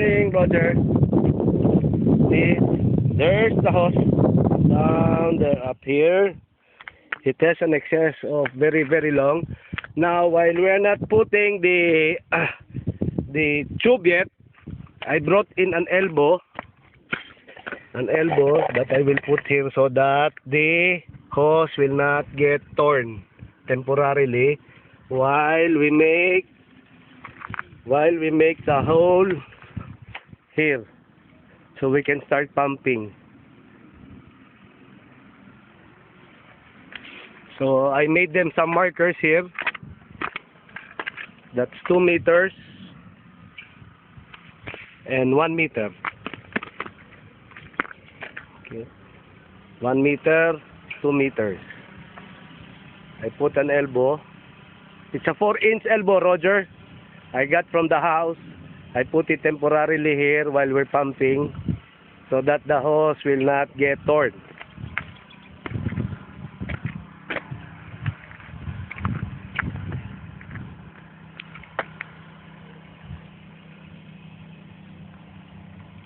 morning, Roger. See, there's the hose down there, up here. It has an excess of very, very long. Now, while we are not putting the tube yet, I brought in an elbow that I will put here so that the hose will not get torn temporarily while we make the hole here, so we can start pumping. So I made them some markers here. That's 2 meters and 1 meter. Okay. 1 meter, 2 meters. I put an elbow. It's a 4-inch elbow, Roger. I got from the house. I put it temporarily here while we're pumping so that the hose will not get torn.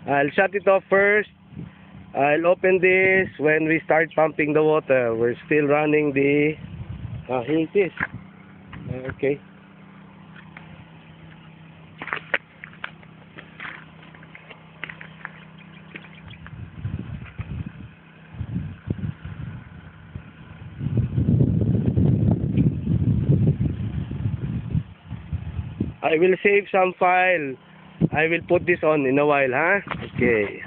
I'll shut it off first. I'll open this when we start pumping the water. We're still running the... here it is. Okay. I will save some file. I will put this on in a while, huh? Okay.